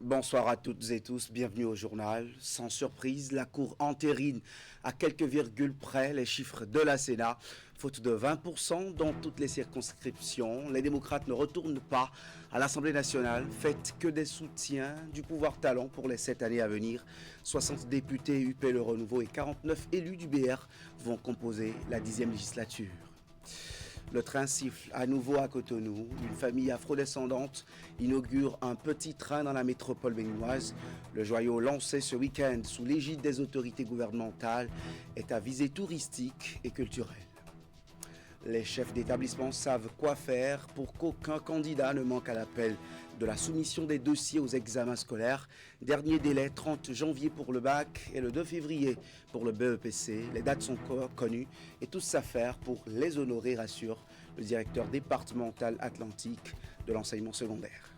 Bonsoir à toutes et tous, bienvenue au journal. Sans surprise, la Cour entérine à quelques virgules près les chiffres de la Sénat. Faute de 20% dans toutes les circonscriptions, les démocrates ne retournent pas à l'Assemblée nationale. Faites que des soutiens du pouvoir talent pour les 7 années à venir. 60 députés UP Le Renouveau et 49 élus du BR vont composer la 10e législature. Le train siffle à nouveau à Cotonou. Une famille afrodescendante inaugure un petit train dans la métropole béninoise. Le joyau lancé ce week-end sous l'égide des autorités gouvernementales est à visée touristique et culturelle. Les chefs d'établissement savent quoi faire pour qu'aucun candidat ne manque à l'appel de la soumission des dossiers aux examens scolaires. Dernier délai 30 janvier pour le bac et le 2 février pour le BEPC. Les dates sont connues et tous s'affairent pour les honorer, rassure le directeur départemental atlantique de l'enseignement secondaire.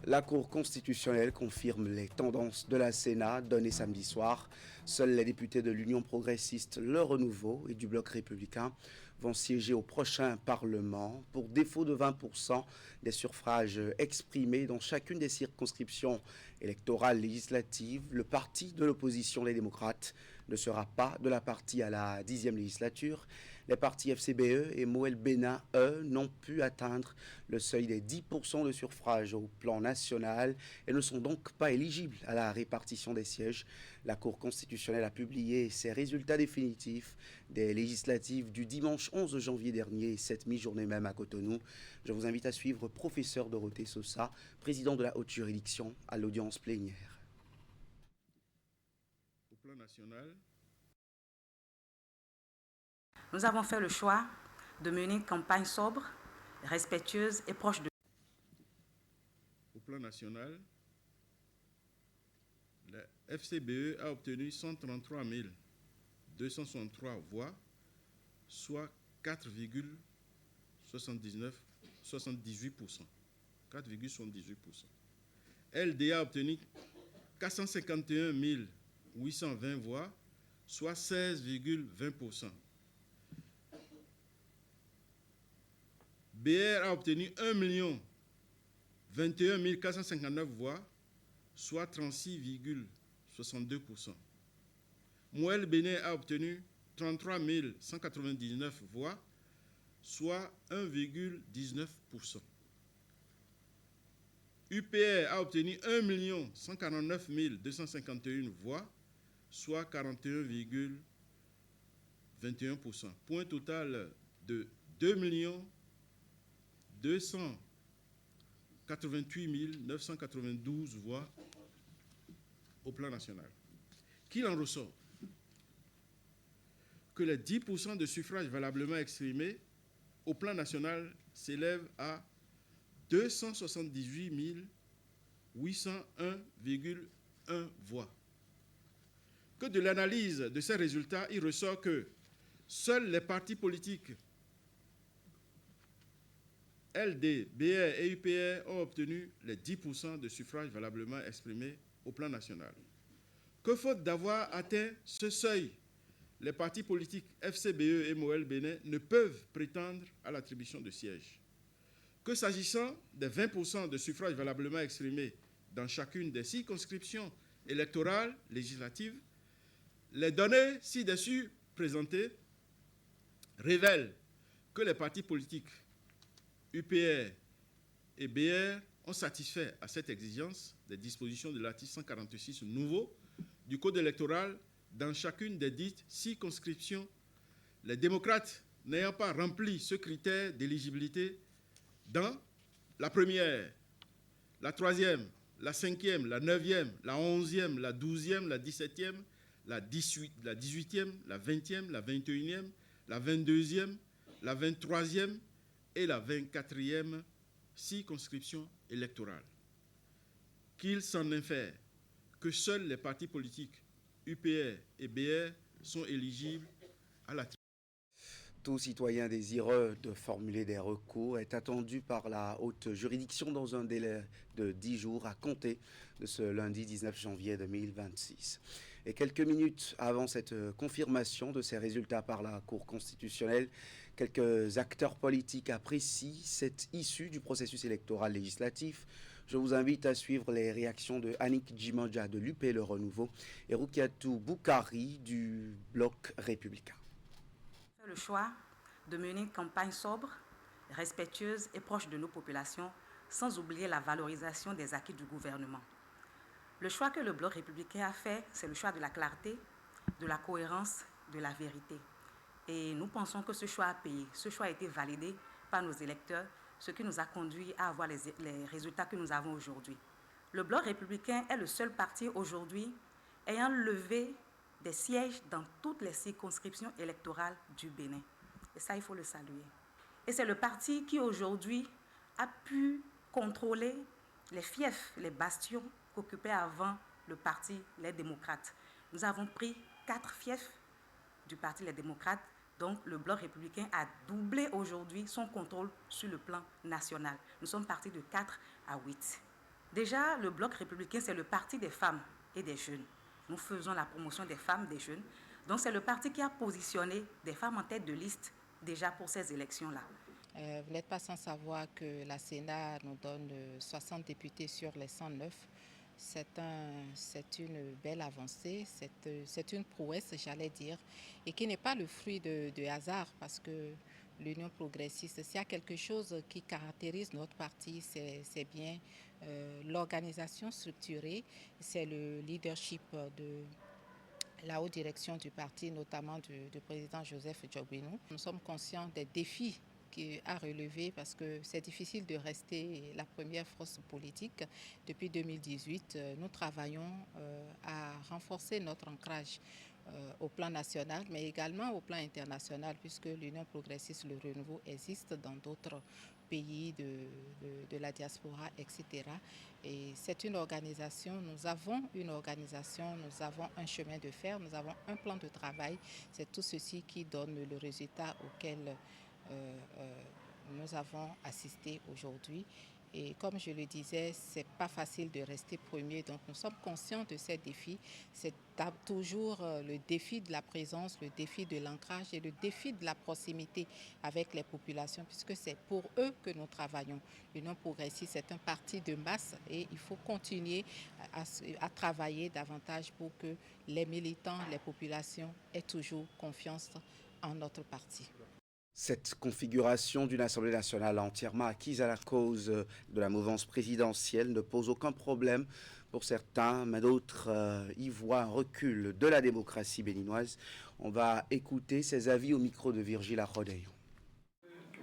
La Cour constitutionnelle confirme les tendances de la Sénat données samedi soir. Seuls les députés de l'Union progressiste Le Renouveau et du Bloc républicain vont siéger au prochain Parlement. Pour défaut de 20% des suffrages exprimés dans chacune des circonscriptions électorales législatives, le parti de l'opposition, les démocrates, ne sera pas de la partie à la 10e législature. Les partis FCBE et Moël Bénin, eux, n'ont pu atteindre le seuil des 10% de suffrages au plan national et ne sont donc pas éligibles à la répartition des sièges. La Cour constitutionnelle a publié ses résultats définitifs des législatives du dimanche 11 janvier dernier et cette mi-journée même à Cotonou. Je vous invite à suivre professeur Dorothée Sosa, président de la haute juridiction, à l'audience plénière. Au plan national, nous avons fait le choix de mener une campagne sobre, respectueuse et proche de... Au plan national, la FCBE a obtenu 133 263 voix, soit 4,78%. 4,78%. LDA a obtenu 451 820 voix, soit 16,20%. BR a obtenu 1 021 459 voix, soit 36,62%. Moël Bénin a obtenu 33 199 voix, soit 1,19%. UPR a obtenu 1 149 251 voix, soit 41,21%. Point total de 2 288 992 voix au plan national. Qu'il en ressort que les 10% de suffrages valablement exprimés au plan national s'élèvent à 278 801,1 voix. Que de l'analyse de ces résultats, il ressort que seuls les partis politiques LD, BR et UPR ont obtenu les 10% de suffrages valablement exprimés au plan national. Que faute d'avoir atteint ce seuil, les partis politiques FCBE et Moël Bénin ne peuvent prétendre à l'attribution de sièges. Que s'agissant des 20% de suffrages valablement exprimés dans chacune des circonscriptions électorales législatives, les données ci-dessus présentées révèlent que les partis politiques UPR et BR ont satisfait à cette exigence des dispositions de l'article 146 nouveau du Code électoral dans chacune des dites circonscriptions. Les démocrates n'ayant pas rempli ce critère d'éligibilité dans la première, la troisième, la cinquième, la neuvième, la 11e, la 12e, la 17e, la 18e, la 20e, la 21e, la 22e, la 23e et la 24e circonscription électorale. Qu'il s'en infère que seuls les partis politiques UPR et BR sont éligibles à la... Tout citoyen désireux de formuler des recours est attendu par la haute juridiction dans un délai de 10 jours à compter de ce lundi 19 janvier 2026. Et quelques minutes avant cette confirmation de ces résultats par la Cour constitutionnelle, quelques acteurs politiques apprécient cette issue du processus électoral législatif. Je vous invite à suivre les réactions de Annick Djimandja de l'UP Le Renouveau et Roukiatou Boukari du Bloc républicain. Le choix de mener une campagne sobre, respectueuse et proche de nos populations, sans oublier la valorisation des acquis du gouvernement. Le choix que le Bloc républicain a fait, c'est le choix de la clarté, de la cohérence, de la vérité. Et nous pensons que ce choix a payé. Ce choix a été validé par nos électeurs, ce qui nous a conduit à avoir les résultats que nous avons aujourd'hui. Le Bloc républicain est le seul parti aujourd'hui ayant levé des sièges dans toutes les circonscriptions électorales du Bénin. Et ça, il faut le saluer. Et c'est le parti qui aujourd'hui a pu contrôler les fiefs, les bastions qu'occupait avant le parti Les Démocrates. Nous avons pris 4 fiefs du parti Les Démocrates, donc le Bloc républicain a doublé aujourd'hui son contrôle sur le plan national. Nous sommes partis de 4 à 8. Déjà, le Bloc républicain, c'est le parti des femmes et des jeunes. Nous faisons la promotion des femmes, des jeunes. Donc c'est le parti qui a positionné des femmes en tête de liste déjà pour ces élections-là. Vous n'êtes pas sans savoir que la Sénat nous donne 60 députés sur les 109. C'est une belle avancée, c'est une prouesse, j'allais dire, et qui n'est pas le fruit de hasard, parce que l'Union progressiste, s'il y a quelque chose qui caractérise notre parti, c'est bien l'organisation structurée, c'est le leadership de la haute direction du parti, notamment du président Joseph Djogbinou. Nous sommes conscients des défis à relever parce que c'est difficile de rester la première force politique. Depuis 2018, nous travaillons à renforcer notre ancrage au plan national, mais également au plan international, puisque l'Union progressiste, le renouveau existe dans d'autres pays de la diaspora, etc. Et c'est une organisation, nous avons une organisation, nous avons un chemin de fer, nous avons un plan de travail. C'est tout ceci qui donne le résultat auquel nous avons assisté aujourd'hui. Et comme je le disais, ce n'est pas facile de rester premier. Donc nous sommes conscients de ces défis. C'est toujours le défi de la présence, le défi de l'ancrage et le défi de la proximité avec les populations, puisque c'est pour eux que nous travaillons. L'Union progressiste, c'est un parti de masse et il faut continuer à travailler davantage pour que les militants, les populations aient toujours confiance en notre parti. Cette configuration d'une Assemblée nationale entièrement acquise à la cause de la mouvance présidentielle ne pose aucun problème pour certains, mais d'autres y voient un recul de la démocratie béninoise. On va écouter ses avis au micro de Virgile Arrodeyo.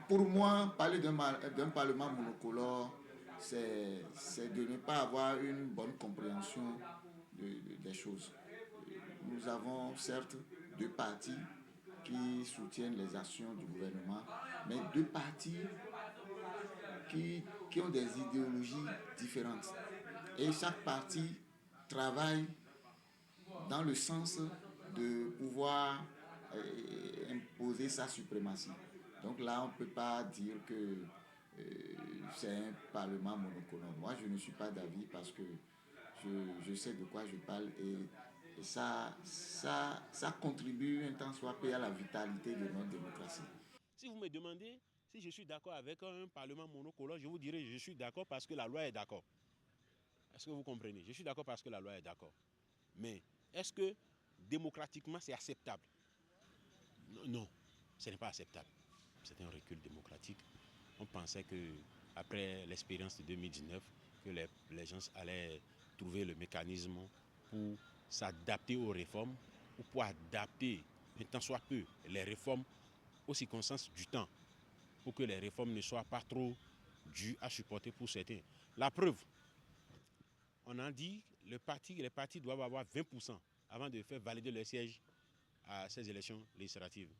Pour moi, parler d'un parlement monocolore, c'est de ne pas avoir une bonne compréhension des choses. Nous avons certes 2 partis qui soutiennent les actions du gouvernement, mais 2 partis qui ont des idéologies différentes. Et chaque parti travaille dans le sens de pouvoir imposer sa suprématie. Donc là, on ne peut pas dire que c'est un parlement monocolore. Moi, je ne suis pas d'avis parce que je sais de quoi je parle et ça contribue un tant soit peu à la vitalité de notre démocratie. Si vous me demandez si je suis d'accord avec un parlement monocolore, je vous dirai je suis d'accord parce que la loi est d'accord. Est-ce que vous comprenez? Je suis d'accord parce que la loi est d'accord. Mais est-ce que démocratiquement c'est acceptable? Non, ce n'est pas acceptable. C'est un recul démocratique. On pensait qu'après l'expérience de 2019, que les gens allaient trouver le mécanisme pour s'adapter aux réformes ou pour adapter, un tant soit peu, les réformes aux circonstances du temps, pour que les réformes ne soient pas trop dures à supporter pour certains. La preuve, on a dit que les partis doivent avoir 20% avant de faire valider leur siège à ces élections législatives.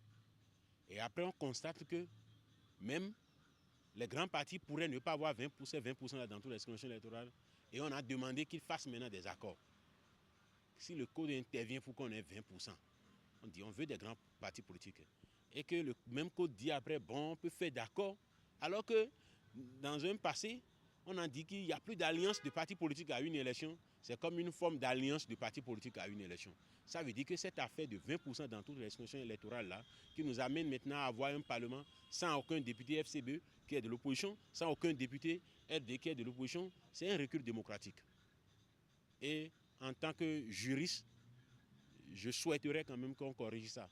Et après, on constate que même les grands partis pourraient ne pas avoir 20% dans toutes les élections électorales. Et on a demandé qu'ils fassent maintenant des accords. Si le code intervient pour qu'on ait 20%, on dit on veut des grands partis politiques. Et que le même code dit après, bon, on peut faire d'accord. Alors que dans un passé, on a dit qu'il n'y a plus d'alliance de partis politiques à une élection. C'est comme une forme d'alliance de partis politiques à une élection. Ça veut dire que cette affaire de 20% dans toutes les élections électorales là, qui nous amène maintenant à avoir un parlement sans aucun député FCBE, qui est de l'opposition, sans aucun député qui est de l'opposition, c'est un recul démocratique. Et en tant que juriste, je souhaiterais quand même qu'on corrige ça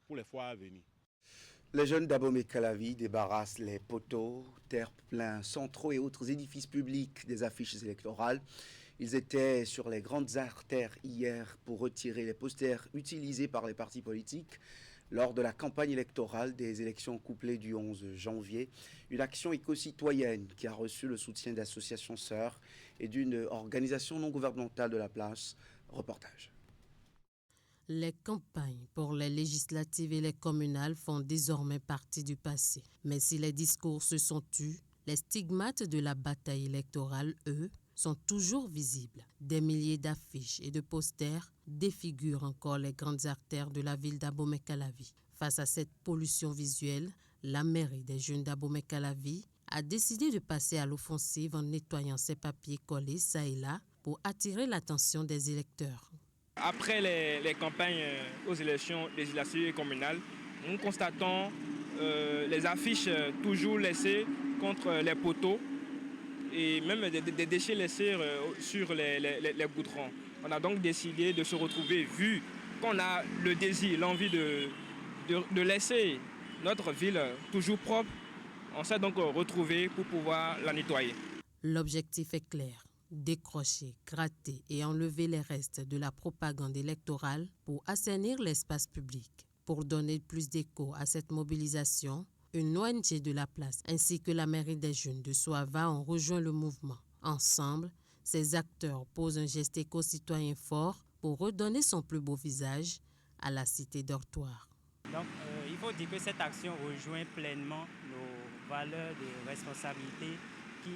pour les fois à venir. Les jeunes d'Abomey-Calavi débarrassent les poteaux, terre-pleins, centraux et autres édifices publics des affiches électorales. Ils étaient sur les grandes artères hier pour retirer les posters utilisés par les partis politiques lors de la campagne électorale des élections couplées du 11 janvier. Une action éco-citoyenne qui a reçu le soutien d'associations sœurs et d'une organisation non gouvernementale de la place. Reportage. Les campagnes pour les législatives et les communales font désormais partie du passé. Mais si les discours se sont tus, les stigmates de la bataille électorale, eux, sont toujours visibles. Des milliers d'affiches et de posters défigurent encore les grandes artères de la ville d'Abomey-Calavi. Face à cette pollution visuelle, la mairie des jeunes d'Abomey-Calavi a décidé de passer à l'offensive en nettoyant ses papiers collés ça et là pour attirer l'attention des électeurs. Après les campagnes aux élections législatives et communales, nous constatons les affiches toujours laissées contre les poteaux et même des déchets laissés sur les goudrons. On a donc décidé de se retrouver, vu qu'on a le désir, l'envie de laisser notre ville toujours propre. On s'est donc retrouvé pour pouvoir la nettoyer. L'objectif est clair. Décrocher, gratter et enlever les restes de la propagande électorale pour assainir l'espace public. Pour donner plus d'écho à cette mobilisation, une ONG de la place ainsi que la mairie des jeunes de Soava ont rejoint le mouvement. Ensemble, ces acteurs posent un geste éco-citoyen fort pour redonner son plus beau visage à la cité dortoir. Donc, il faut dire que cette action rejoint pleinement nos valeurs de responsabilité qui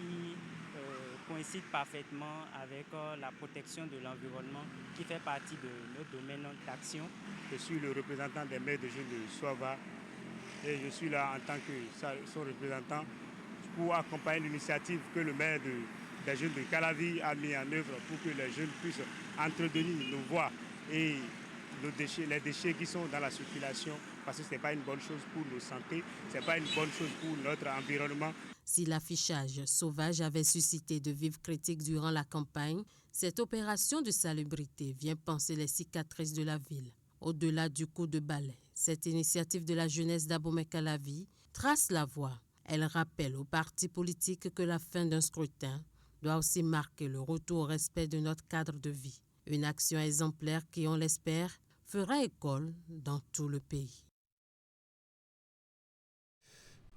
coïncide parfaitement avec la protection de l'environnement qui fait partie de notre domaine d'action. Je suis le représentant des maires de jeunes de Soava et je suis là en tant que son représentant pour accompagner l'initiative que le maire des jeunes de Calavi a mis en œuvre pour que les jeunes puissent entretenir nos voies et les déchets qui sont dans la circulation, parce que ce n'est pas une bonne chose pour nos santé, ce n'est pas une bonne chose pour notre environnement. Si l'affichage sauvage avait suscité de vives critiques durant la campagne, cette opération de salubrité vient panser les cicatrices de la ville. Au-delà du coup de balai, cette initiative de la jeunesse d'Abomey-Calavi trace la voie. Elle rappelle aux partis politiques que la fin d'un scrutin doit aussi marquer le retour au respect de notre cadre de vie. Une action exemplaire qui, on l'espère, fera école dans tout le pays.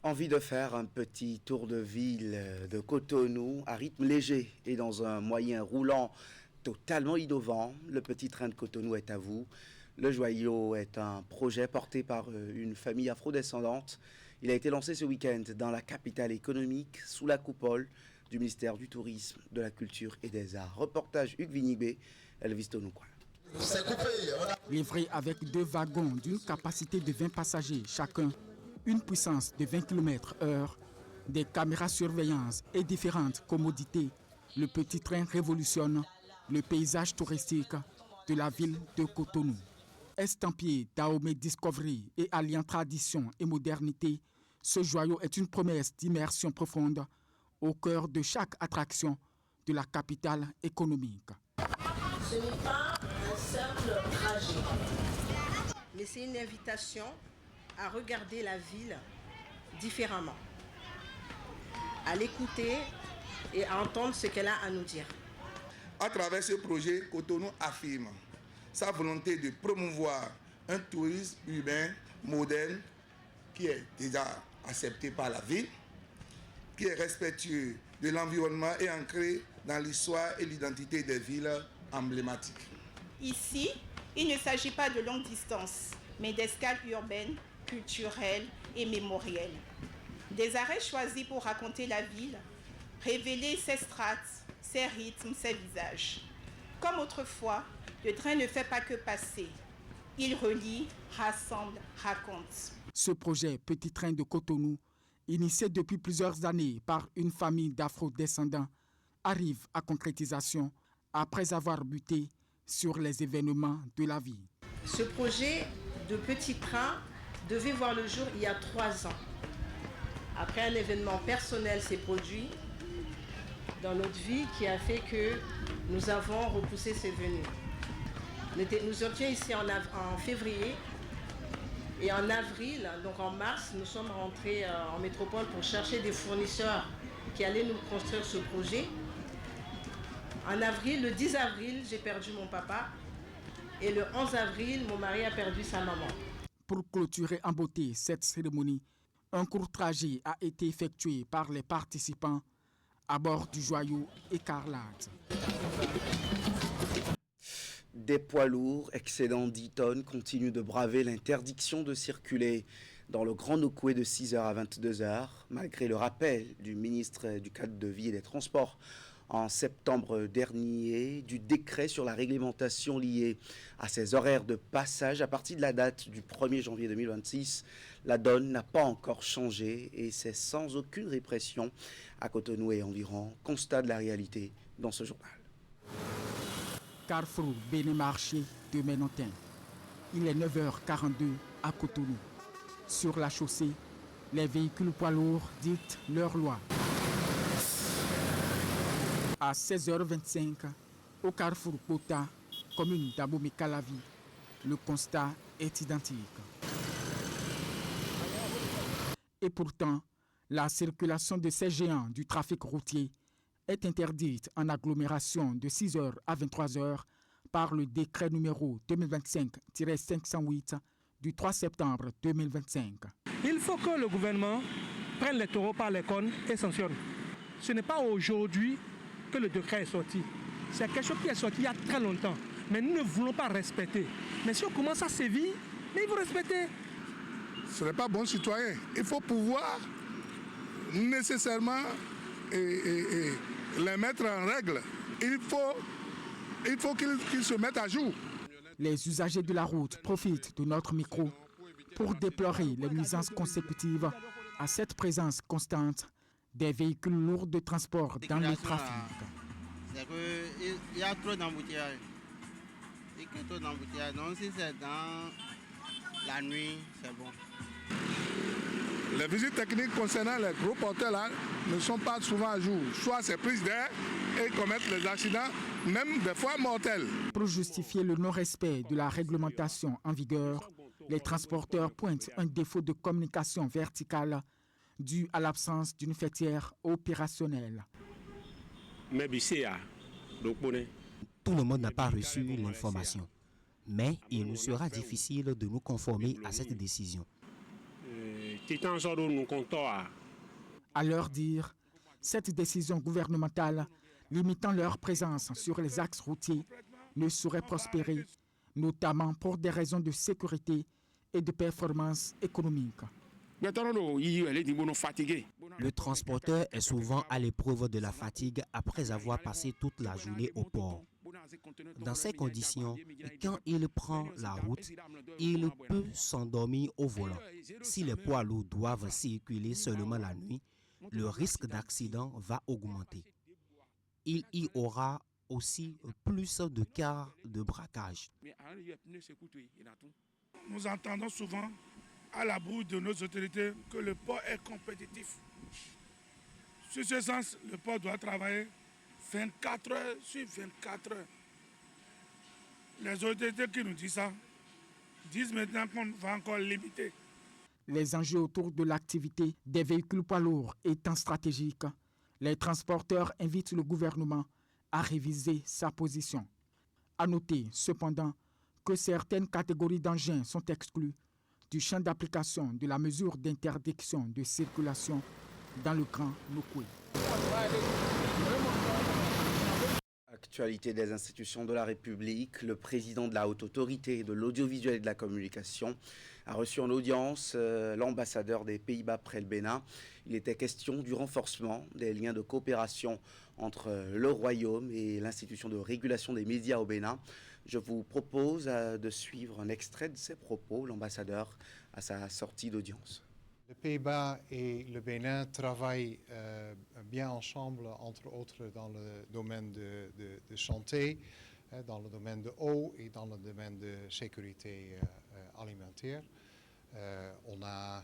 Envie de faire un petit tour de ville de Cotonou à rythme léger et dans un moyen roulant totalement innovant. Le petit train de Cotonou est à vous. Le Joyau est un projet porté par une famille afrodescendante. Il a été lancé ce week-end dans la capitale économique sous la coupole du ministère du Tourisme, de la Culture et des Arts. Reportage Hugues Vignibé, Elvis Tonoukoua. Livré avec 2 wagons d'une capacité de 20 passagers chacun, une puissance de 20 km/h, des caméras surveillance et différentes commodités, le petit train révolutionne le paysage touristique de la ville de Cotonou. Estampillé Dahomey Discovery et alliant tradition et modernité, ce joyau est une promesse d'immersion profonde au cœur de chaque attraction de la capitale économique. Ce n'est pas un simple trajet, mais c'est une invitation à regarder la ville différemment, à l'écouter et à entendre ce qu'elle a à nous dire. À travers ce projet, Cotonou affirme sa volonté de promouvoir un tourisme urbain moderne qui est déjà accepté par la ville, qui est respectueux de l'environnement et ancré dans l'histoire et l'identité des villes emblématiques. Ici, il ne s'agit pas de longue distance, mais d'escales urbaines, culturelles et mémorielles. Des arrêts choisis pour raconter la ville, révéler ses strates, ses rythmes, ses visages. Comme autrefois, le train ne fait pas que passer. Il relie, rassemble, raconte. Ce projet Petit Train de Cotonou, initié depuis plusieurs années par une famille d'afro-descendants, arrive à concrétisation après avoir buté sur les événements de la vie. Ce projet de Petit Train devait voir le jour il y a 3 ans. Après, un événement personnel s'est produit dans notre vie qui a fait que nous avons repoussé ces venues. Nous étions ici en février et en avril, donc en mars, nous sommes rentrés en métropole pour chercher des fournisseurs qui allaient nous construire ce projet. En avril, le 10 avril, j'ai perdu mon papa et le 11 avril, mon mari a perdu sa maman. Pour clôturer en beauté cette cérémonie, un court trajet a été effectué par les participants à bord du joyau Écarlate. Des poids lourds excédant 10 tonnes continuent de braver l'interdiction de circuler dans le Grand Nokoué de 6h à 22h, malgré le rappel du ministre du Cadre de Vie et des Transports en septembre dernier du décret sur la réglementation liée à ces horaires de passage. À partir de la date du 1er janvier 2026, la donne n'a pas encore changé et c'est sans aucune répression à Cotonou et environ. Constat de la réalité dans ce journal. Carrefour Béné-Marché de Ménontin. Il est 9h42 à Cotonou. Sur la chaussée, les véhicules poids lourds dictent leur loi. À 16h25, au carrefour Pota, commune d'Abomey-Calavi, le constat est identique. Et pourtant, la circulation de ces géants du trafic routier est interdite en agglomération de 6h à 23h par le décret numéro 2025-508 du 3 septembre 2025. Il faut que le gouvernement prenne les taureaux par les cornes et sanctionne. Ce n'est pas aujourd'hui que le décret est sorti. C'est quelque chose qui est sorti il y a très longtemps. Mais nous ne voulons pas respecter. Mais si on commence à sévir, mais il faut respecter. Ce n'est pas bon citoyen. Il faut pouvoir nécessairement les mettre en règle. Il faut qu'ils se mettent à jour. Les usagers de la route profitent de notre micro pour déplorer les nuisances consécutives à cette présence constante des véhicules lourds de transport dans le trafic. C'est qu'il y a trop d'embouteillages. Et que trop d'embouteillages. Donc si c'est dans la nuit, c'est bon. Les visites techniques concernant les gros porteurs là ne sont pas souvent à jour. Soit c'est prise d'air et commettent des accidents, même des fois mortels. Pour justifier le non-respect de la réglementation en vigueur, les transporteurs pointent un défaut de communication verticale dû à l'absence d'une fêtière opérationnelle. Tout le monde n'a pas reçu l'information, mais il nous sera difficile de nous conformer à cette décision. À leur dire, cette décision gouvernementale limitant leur présence sur les axes routiers ne saurait prospérer, notamment pour des raisons de sécurité et de performance économique. Le transporteur est souvent à l'épreuve de la fatigue après avoir passé toute la journée au port. Dans ces conditions, quand il prend la route, il peut s'endormir au volant. Si les poids lourds doivent circuler seulement la nuit, le risque d'accident va augmenter. Il y aura aussi plus de cas de braquage. Nous entendons souvent à la bouche de nos autorités que le port est compétitif. Sur ce sens, le port doit travailler 24 heures sur 24 heures. Les autorités qui nous disent ça disent maintenant qu'on va encore limiter. Les enjeux autour de l'activité des véhicules poids lourds étant stratégiques, les transporteurs invitent le gouvernement à réviser sa position. À noter cependant que certaines catégories d'engins sont exclues du champ d'application de la mesure d'interdiction de circulation dans le Grand Nokoué. Actualité des institutions de la République, le président de la Haute Autorité de l'Audiovisuel et de la Communication a reçu en audience l'ambassadeur des Pays-Bas près le Bénin. Il était question du renforcement des liens de coopération entre le Royaume et l'institution de régulation des médias au Bénin. Je vous propose de suivre un extrait de ses propos, l'ambassadeur à sa sortie d'audience. Les Pays-Bas et le Bénin travaillent bien ensemble, entre autres dans le domaine de santé, dans le domaine de eau et dans le domaine de sécurité alimentaire. On a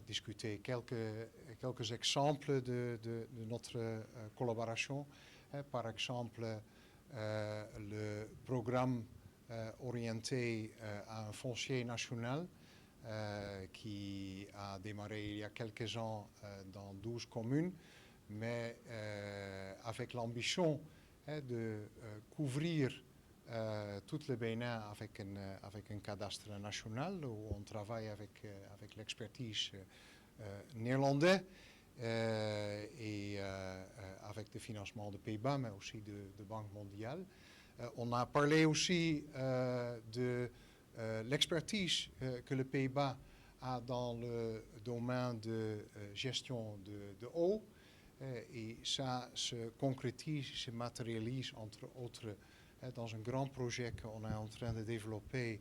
discuter quelques exemples de notre collaboration. Par exemple, le programme orienté à un foncier national qui a démarré il y a quelques ans dans 12 communes, mais avec l'ambition de couvrir tout le Bénin avec un cadastre national où on travaille avec l'expertise néerlandais et avec le financement de Pays-Bas, mais aussi de Banque mondiale. On a parlé aussi de l'expertise que le Pays-Bas a dans le domaine de gestion de eau. Et ça se concrétise, se matérialise entre autres dans un grand projet qu'on est en train de développer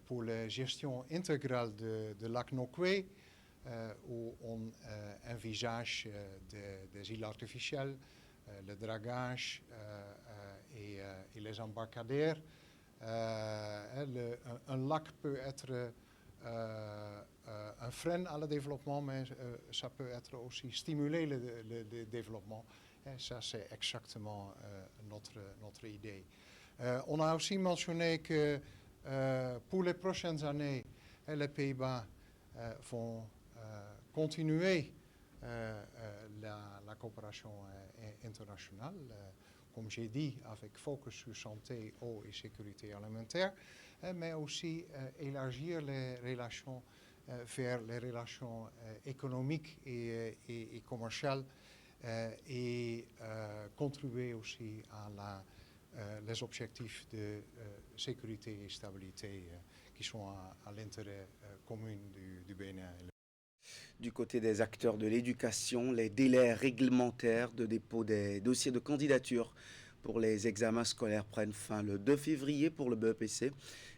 pour la gestion intégrale de lac Nokwe, où on envisage des îles artificielles, le dragage et les embarcadères. Un lac peut être un frein à le développement, mais ça peut être aussi stimuler le développement. Et ça, c'est exactement notre idée. On a aussi mentionné que pour les prochaines années, les Pays-Bas vont continuer la coopération internationale, comme j'ai dit, avec focus sur santé, eau et sécurité alimentaire, mais aussi élargir les relations vers les relations économiques et commerciales et contribuer aussi à les objectifs de sécurité et stabilité qui sont à l'intérêt commun du Bénin. Du côté des acteurs de l'éducation, les délais réglementaires de dépôt des dossiers de candidature pour les examens scolaires prennent fin le 2 février pour le BEPC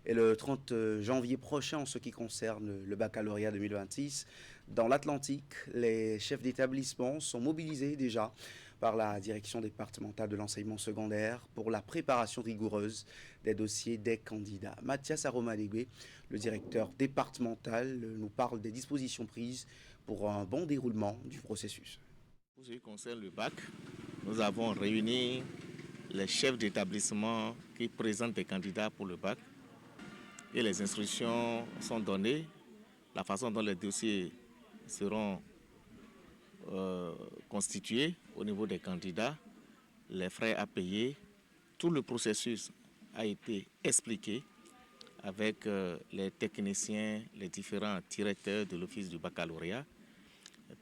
et le 30 janvier prochain en ce qui concerne le baccalauréat 2026. Dans l'Atlantique, les chefs d'établissement sont mobilisés déjà par la direction départementale de l'enseignement secondaire pour la préparation rigoureuse des dossiers des candidats. Mathias Aromadébé, le directeur départemental, nous parle des dispositions prises pour un bon déroulement du processus. Pour ce qui concerne le bac, nous avons réuni les chefs d'établissement qui présentent des candidats pour le bac et les instructions sont données, la façon dont les dossiers seront constitués au niveau des candidats, les frais à payer, tout le processus a été expliqué avec les techniciens, les différents directeurs de l'office du baccalauréat.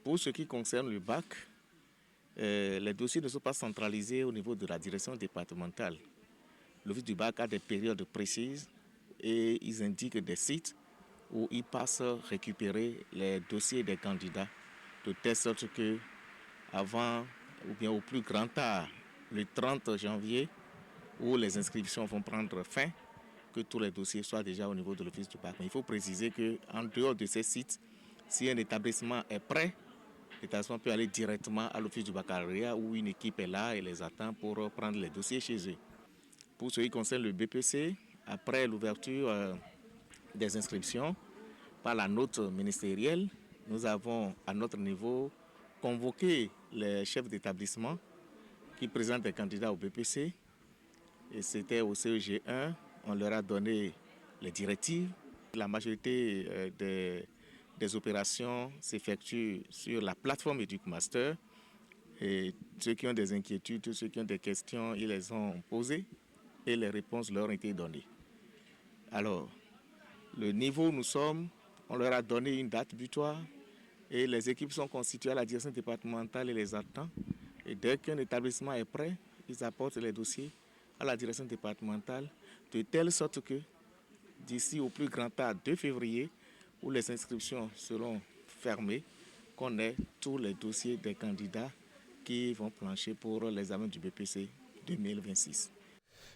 Pour ce qui concerne le bac, les dossiers ne sont pas centralisés au niveau de la direction départementale. L'office du bac a des périodes précises et ils indiquent des sites où ils passent récupérer les dossiers des candidats de telle sorte que avant ou bien au plus grand tard, le 30 janvier, où les inscriptions vont prendre fin, que tous les dossiers soient déjà au niveau de l'office du bac. Mais il faut préciser qu'en dehors de ces sites, si un établissement est prêt, l'établissement peut aller directement à l'office du baccalauréat où une équipe est là et les attend pour prendre les dossiers chez eux. Pour ce qui concerne le BPC, après l'ouverture des inscriptions par la note ministérielle, nous avons à notre niveau convoqué les chefs d'établissement qui présentent des candidats au BPC. Et c'était au CEG1, on leur a donné les directives. La majorité des opérations s'effectuent sur la plateforme EducMaster. Et ceux qui ont des inquiétudes, ceux qui ont des questions, ils les ont posées et les réponses leur ont été données. Alors, le niveau où nous sommes, on leur a donné une date butoir et les équipes sont constituées à la direction départementale et les attendent. Et dès qu'un établissement est prêt, ils apportent les dossiers à la direction départementale de telle sorte que d'ici au plus grand tard 2 février, où les inscriptions seront fermées, qu'on ait tous les dossiers des candidats qui vont plancher pour l'examen du BPC 2026.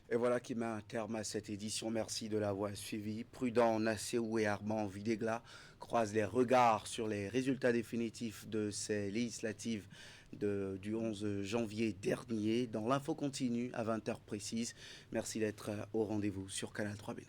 Et voilà qui met un terme à cette édition. Merci de l'avoir suivi. Prudent, Nasséou et Armand Videgla croisent les regards sur les résultats définitifs de ces législatives du 11 janvier dernier. Dans l'info continue à 20h précise. Merci d'être au rendez-vous sur Canal 3 Bénin.